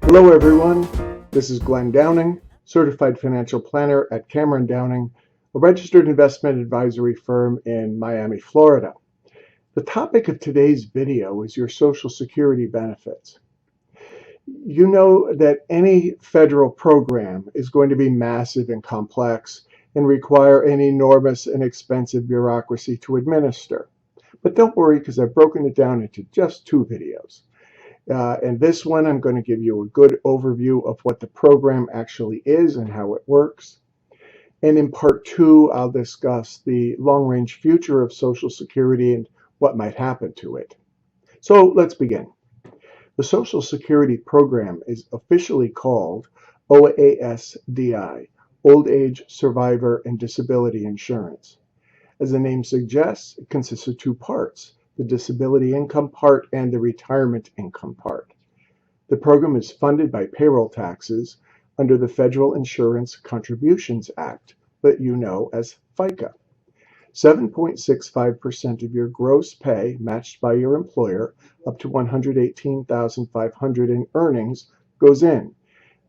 Hello, everyone. This is Glenn Downing, Certified Financial Planner at Cameron Downing, a registered investment advisory firm in Miami, Florida. The topic of today's video is your Social Security benefits. You know that any federal program is going to be massive and complex and require an enormous and expensive bureaucracy to administer. But don't worry, because I've broken it down into just two videos. In this one, I'm going to give you a good overview of what the program actually is and how it works. And in part two, I'll discuss the long-range future of Social Security and what might happen to it. So let's begin. The Social Security program is officially called OASDI, Old Age, Survivor, and Disability Insurance. As the name suggests, it consists of two parts, the disability income part and the retirement income part. The program is funded by payroll taxes under the Federal Insurance Contributions Act, that you know as FICA. 7.65% of your gross pay matched by your employer up to $118,500 in earnings goes in.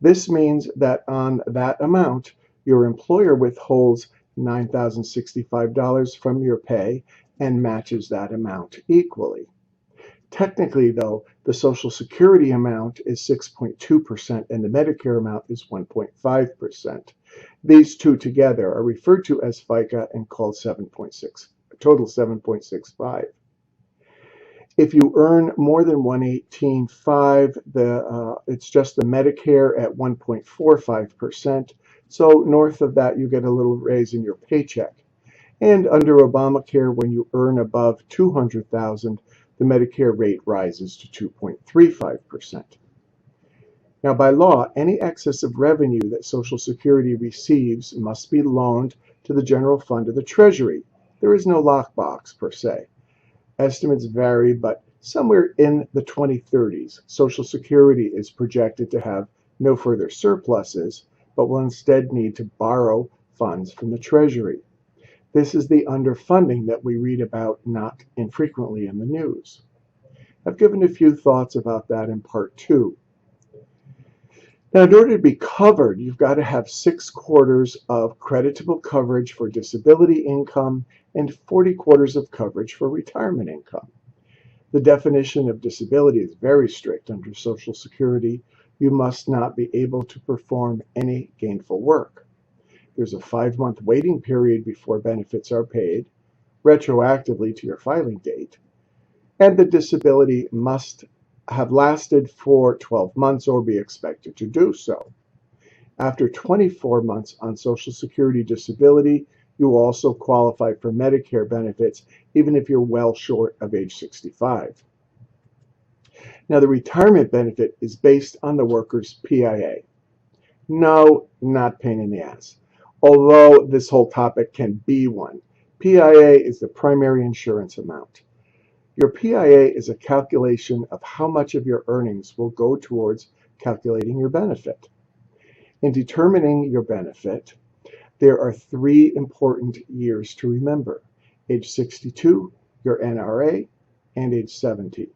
This means that on that amount, your employer withholds $9,065 from your pay and matches that amount equally. Technically, though, the Social Security amount is 6.2% and the Medicare amount is 1.5%. These two together are referred to as FICA and called 7.6, total 7.65. If you earn more than 118.5, it's just the Medicare at 1.45%. So north of that, you get a little raise in your paycheck. And under Obamacare, when you earn above 200,000, the Medicare rate rises to 2.35%. Now, by law, any excess of revenue that Social Security receives must be loaned to the general fund of the Treasury. There is no lockbox per se. Estimates vary, but somewhere in the 2030s, Social Security is projected to have no further surpluses, but will instead need to borrow funds from the Treasury. This is the underfunding that we read about not infrequently in the news. I've given a few thoughts about that in part two. Now, in order to be covered, you've got to have 6 quarters of creditable coverage for disability income and 40 quarters of coverage for retirement income. The definition of disability is very strict under Social Security. You must not be able to perform any gainful work. There's a 5-month waiting period before benefits are paid, retroactively to your filing date, and the disability must have lasted for 12 months or be expected to do so. After 24 months on Social Security disability, you also qualify for Medicare benefits, even if you're well short of age 65. Now, the retirement benefit is based on the worker's PIA. No, not pain in the ass. Although this whole topic can be one. PIA is the primary insurance amount. Your PIA is a calculation of how much of your earnings will go towards calculating your benefit. In determining your benefit, there are 3 important years to remember: age 62, your NRA, and age 70.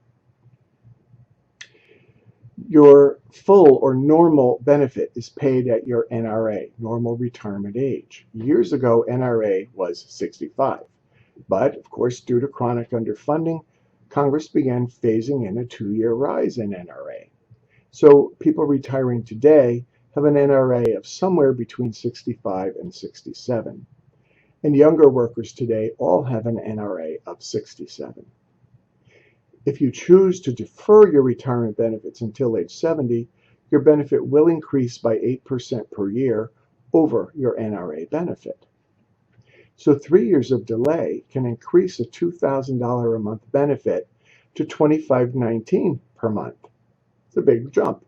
Your full or normal benefit is paid at your NRA, normal retirement age. Years ago, NRA was 65. But, of course, due to chronic underfunding, Congress began phasing in a 2-year rise in NRA. So people retiring today have an NRA of somewhere between 65 and 67. And younger workers today all have an NRA of 67. If you choose to defer your retirement benefits until age 70, your benefit will increase by 8% per year over your NRA benefit. So 3 years of delay can increase a $2,000 a month benefit to $2,519 per month. It's a big jump.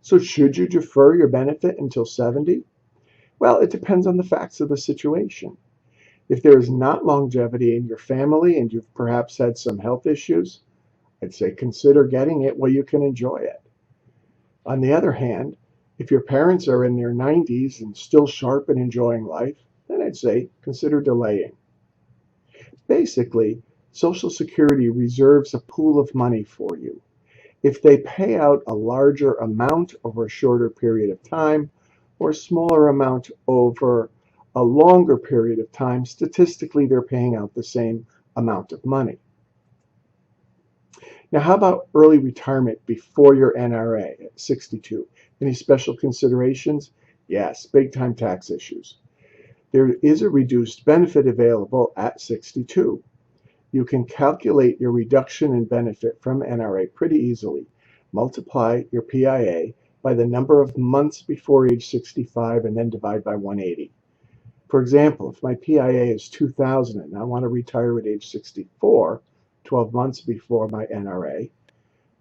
So should you defer your benefit until 70? Well, it depends on the facts of the situation. If there is not longevity in your family and you've perhaps had some health issues, I'd say consider getting it while you can enjoy it. On the other hand, if your parents are in their 90s and still sharp and enjoying life, then I'd say consider delaying. Basically, Social Security reserves a pool of money for you. If they pay out a larger amount over a shorter period of time or a smaller amount over a longer period of time, statistically they're paying out the same amount of money. Now, how about early retirement before your NRA at 62? Any special considerations? Yes, big time tax issues. There is a reduced benefit available at 62. You can calculate your reduction in benefit from NRA pretty easily. Multiply your PIA by the number of months before age 65 and then divide by 180. For example, if my PIA is 2,000 and I want to retire at age 64, 12 months before my NRA,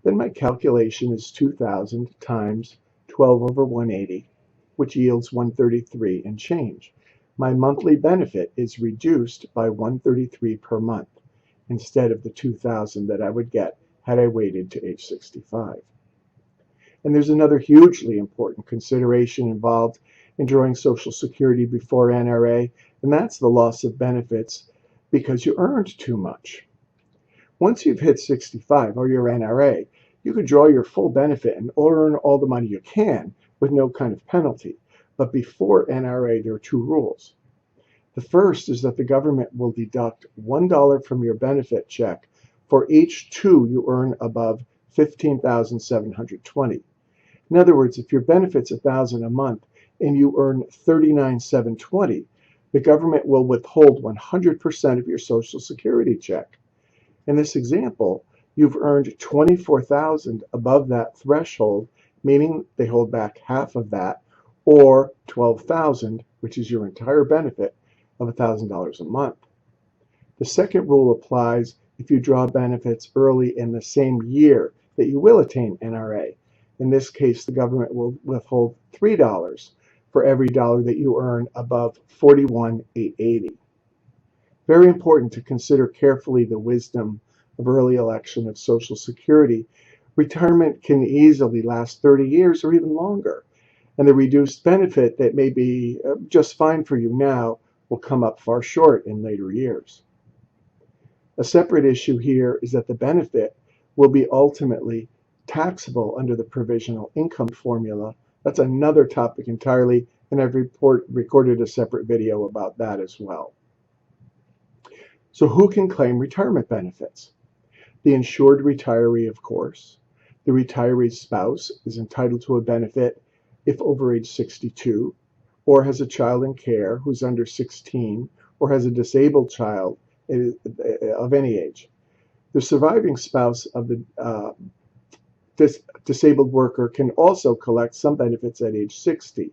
then my calculation is 2,000 times 12 over 180, which yields 133 and change. My monthly benefit is reduced by 133 per month instead of the 2,000 that I would get had I waited to age 65. And there's another hugely important consideration involved in drawing Social Security before NRA, and that's the loss of benefits because you earned too much. Once you've hit 65 or your NRA, you could draw your full benefit and earn all the money you can with no kind of penalty. But before NRA, there are two rules. The first is that the government will deduct $1 from your benefit check for each two you earn above $15,720. In other words, if your benefit's $1,000 a month and you earn $39,720, the government will withhold 100% of your Social Security check. In this example, you've earned $24,000 above that threshold, meaning they hold back half of that, or $12,000, which is your entire benefit of $1,000 a month. The second rule applies if you draw benefits early in the same year that you will attain NRA. In this case, the government will withhold $3 for every dollar that you earn above $41,880. Very important to consider carefully the wisdom of early election of Social Security. Retirement can easily last 30 years or even longer, and the reduced benefit that may be just fine for you now will come up far short in later years. A separate issue here is that the benefit will be ultimately taxable under the provisional income formula. That's another topic entirely, and I've recorded a separate video about that as well. So who can claim retirement benefits? The insured retiree, of course. The retiree's spouse is entitled to a benefit if over age 62, or has a child in care who's under 16, or has a disabled child of any age. The surviving spouse of the disabled worker can also collect some benefits at age 60.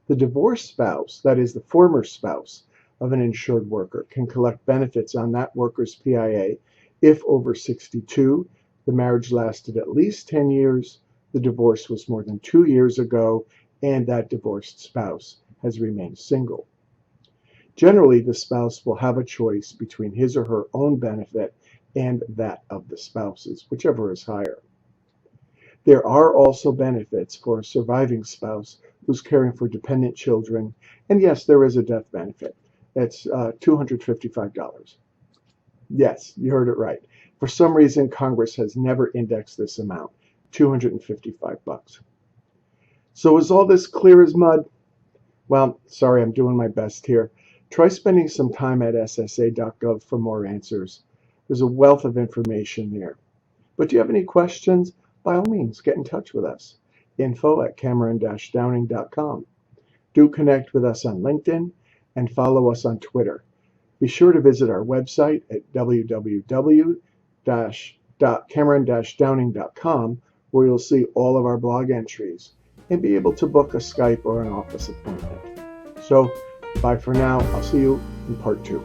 The divorced spouse, that is the former spouse of an insured worker, can collect benefits on that worker's PIA if over 62, the marriage lasted at least 10 years, the divorce was more than 2 years ago, and that divorced spouse has remained single. Generally, the spouse will have a choice between his or her own benefit and that of the spouse's, whichever is higher. There are also benefits for a surviving spouse who's caring for dependent children, and yes, there is a death benefit. It's $255. Yes, you heard it right. For some reason, Congress has never indexed this amount, $255. So is all this clear as mud? Well, sorry, I'm doing my best here. Try spending some time at ssa.gov for more answers. There's a wealth of information there. But do you have any questions? By all means, get in touch with us. info@cameron-downing.com. Do connect with us on LinkedIn and follow us on Twitter. Be sure to visit our website at www.cameron-downing.com, where you'll see all of our blog entries and be able to book a Skype or an office appointment. So, bye for now. I'll see you in part 2.